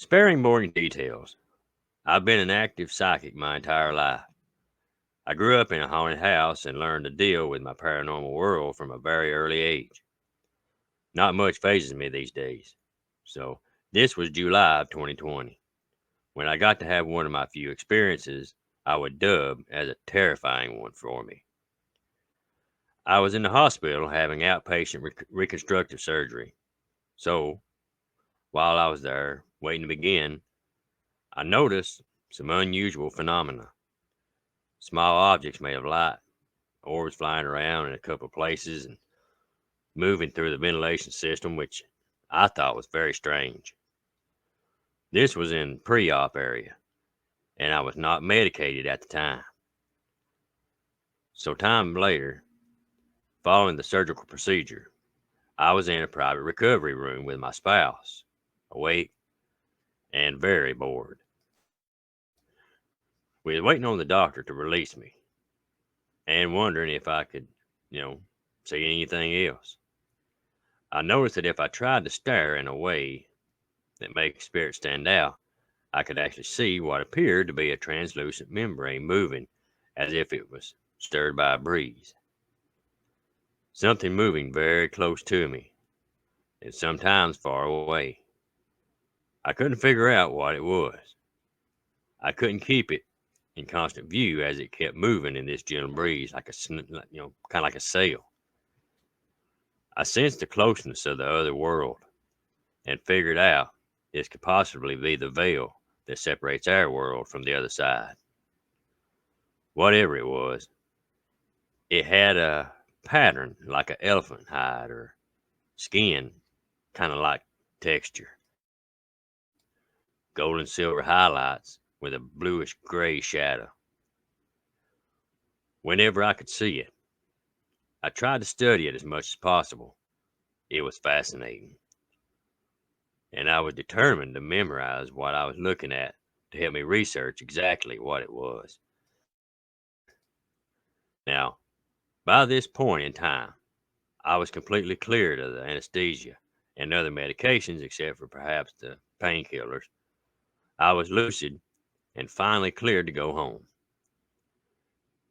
Sparing boring details, I've been an active psychic my entire life. I grew up in a haunted house and learned to deal with my paranormal world from a very early age. Not much phases me these days. So, this was July of 2020, when I got to have one of my few experiences I would dub as a terrifying one for me. I was in the hospital having outpatient reconstructive surgery. So, while I was there, waiting to begin, I noticed some unusual phenomena. Small objects made of light, orbs flying around in a couple of places and moving through the ventilation system, which I thought was very strange. This was in pre-op area, and I was not medicated at the time. So time later, following the surgical procedure, I was in a private recovery room with my spouse, awake and very bored. We was waiting on the doctor to release me and wondering if I could, you know, see anything else. I noticed that if I tried to stare in a way that makes spirits stand out, I could actually see what appeared to be a translucent membrane moving as if it was stirred by a breeze. Something moving very close to me and sometimes far away. I couldn't figure out what it was. I couldn't keep it in constant view as it kept moving in this gentle breeze like kind of like a sail. I sensed the closeness of the other world and figured out this could possibly be the veil that separates our world from the other side. Whatever it was, it had a pattern like an elephant hide or skin, kind of like texture. Gold and silver highlights with a bluish gray shadow. Whenever I could see it, I tried to study it as much as possible. It was fascinating, and I was determined to memorize what I was looking at to help me research exactly what it was. Now, by this point in time, I was completely cleared of the anesthesia and other medications except for perhaps the painkillers. I was lucid and finally cleared to go home.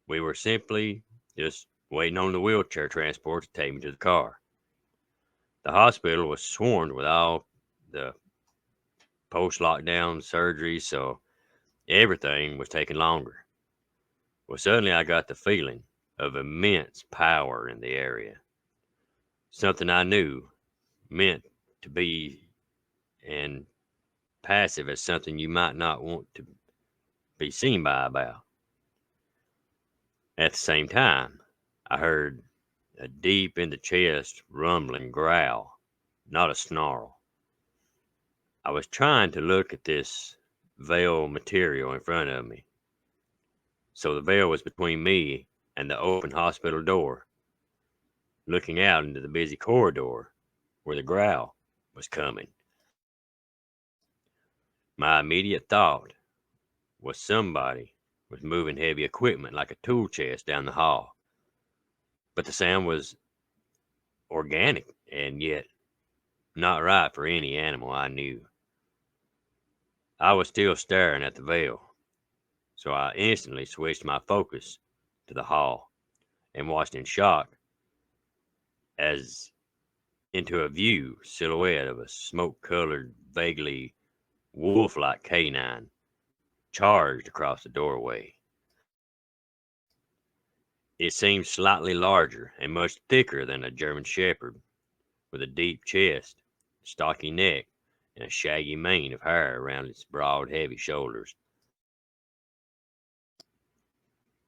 We were simply just waiting on the wheelchair transport to take me to the car. The hospital was swarmed with all the post-lockdown surgeries, so everything was taking longer. Well, suddenly I got the feeling of immense power in the area. Something I knew meant to be and passive as something you might not want to be seen by about. At the same time, I heard a deep in the chest rumbling growl, not a snarl. I was trying to look at this veil material in front of me. So the veil was between me and the open hospital door, looking out into the busy corridor where the growl was coming. My immediate thought was somebody was moving heavy equipment like a tool chest down the hall. But the sound was organic and yet not right for any animal I knew. I was still staring at the veil, so I instantly switched my focus to the hall and watched in shock as into a view silhouette of a smoke-colored, vaguely wolf-like canine charged across the doorway. It seemed slightly larger and much thicker than a German shepherd, with a deep chest, stocky neck, and a shaggy mane of hair around its broad, heavy shoulders.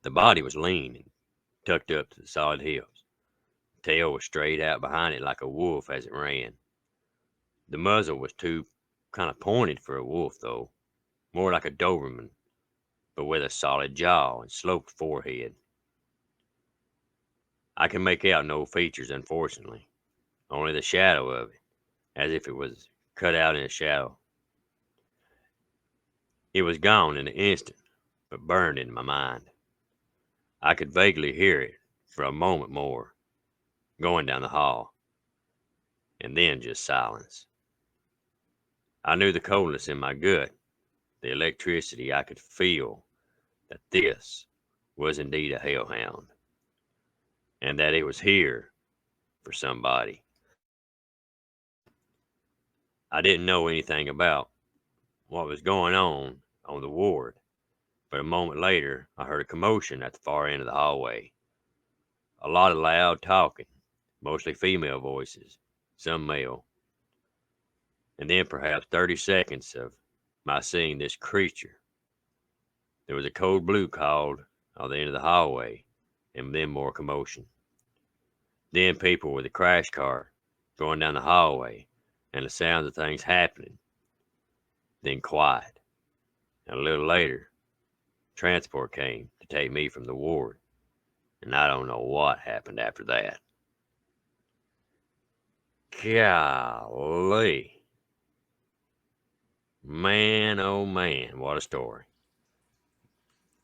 The body was lean and tucked up to the solid hips. The tail was straight out behind it like a wolf as it ran. The muzzle was too kind of pointed for a wolf, though, more like a Doberman, but with a solid jaw and sloped forehead. I can make out no features, unfortunately, only the shadow of it, as if it was cut out in a shadow. It was gone in an instant, but burned in my mind. I could vaguely hear it for a moment more, going down the hall, and then just silence. I knew the coldness in my gut, the electricity. I could feel that this was indeed a hellhound, and that it was here for somebody. I didn't know anything about what was going on the ward, but a moment later, I heard a commotion at the far end of the hallway. A lot of loud talking, mostly female voices, some male. And then perhaps 30 seconds of my seeing this creature. There was a code blue called on the end of the hallway, and then more commotion. Then people with a crash cart going down the hallway, and the sounds of things happening. Then quiet. And a little later, transport came to take me from the ward, and I don't know what happened after that. Golly. Man, oh man, what a story.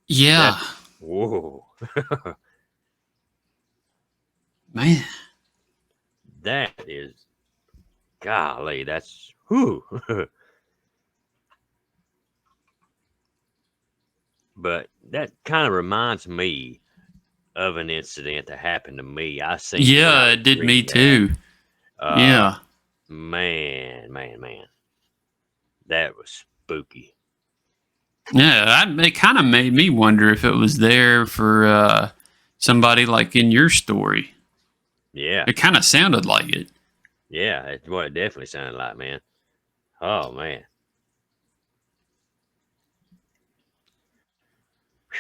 Yeah. Whoa. Man. That is, golly, that's, whew. But that kind of reminds me of an incident that happened to me. I seen it when I Yeah, was it did me reading that. too. Yeah. Man. That was spooky. Yeah, it kind of made me wonder if it was there for somebody like in your story. Yeah. It kind of sounded like it. Yeah, it's what it definitely sounded like, man. Oh, man.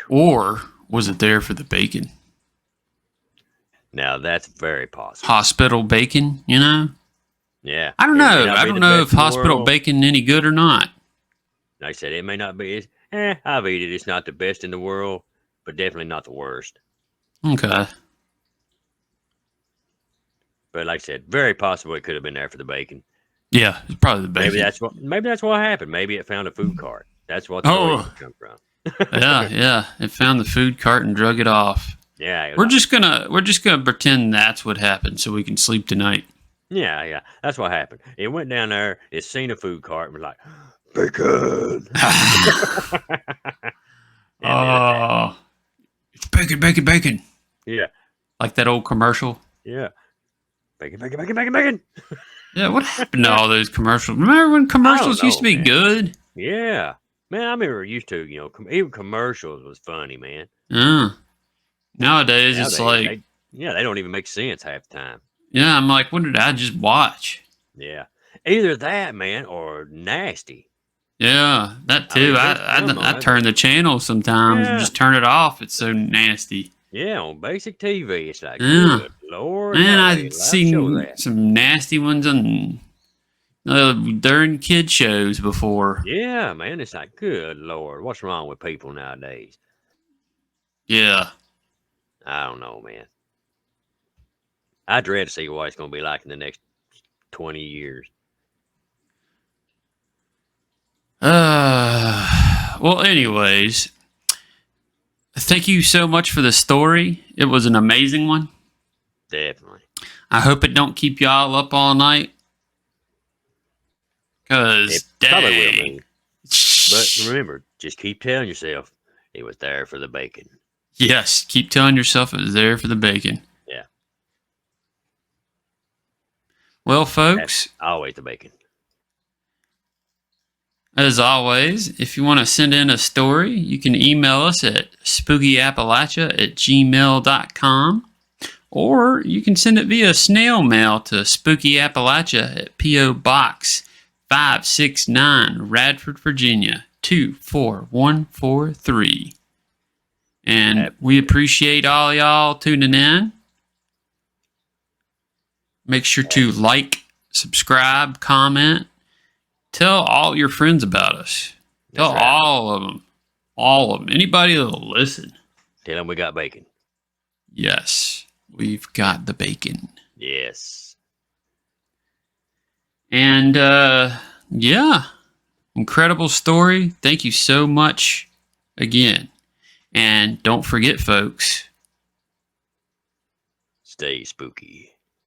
Or was it there for the bacon? Now, that's very possible. Hospital bacon, you know? Yeah. I don't It may know. not I be don't the know best if in the hospital world. bacon any good or not. Like I said, it may not be. I've eaten it. It's not the best in the world, but definitely not the worst. Okay. But like I said, very possible it could have been there for the bacon. Yeah, it's probably the bacon. Maybe that's what happened. Maybe it found a food cart. That's what the noise would come from. Yeah. It found the food cart and drug it off. Yeah. We're just gonna pretend that's what happened so we can sleep tonight. Yeah. That's what happened. It went down there, it seen a food cart and was like, bacon. Oh, it's bacon. Yeah. Like that old commercial. Yeah. Bacon. Yeah, what happened to all those commercials? Remember when commercials used to be good? Yeah. Man, I remember used to, even commercials was funny, man. Nowadays, it's like... they don't even make sense half the time. Yeah, I'm like, what did I just watch? Yeah. Either that, man, or nasty. Yeah, that too. I turn the channel sometimes and just turn it off. It's so nasty. Yeah, on basic TV, it's like, good Lord. Man, I've seen some nasty ones on during kid shows before. Yeah, man, it's like, good Lord, what's wrong with people nowadays? Yeah. I don't know, man. I dread to see what it's going to be like in the next 20 years. Well, anyways, thank you so much for the story. It was an amazing one. Definitely. I hope it don't keep y'all up all night. Because, probably will, man. But remember, just keep telling yourself it was there for the bacon. Yes, keep telling yourself it was there for the bacon. Yeah. Well, folks. That's always the bacon. As always, if you want to send in a story, you can email us at spookyappalachia@gmail.com, or you can send it via snail mail to spookyappalachia at P.O. Box 569, Radford, Virginia 24143. And we appreciate all y'all tuning in. Make sure to like, subscribe, comment. Tell all your friends about us. Tell all of them. All of them. Anybody that'll listen. Tell them we got bacon. Yes. We've got the bacon. Yes. And, yeah. Incredible story. Thank you so much again. And don't forget, folks. Stay spooky.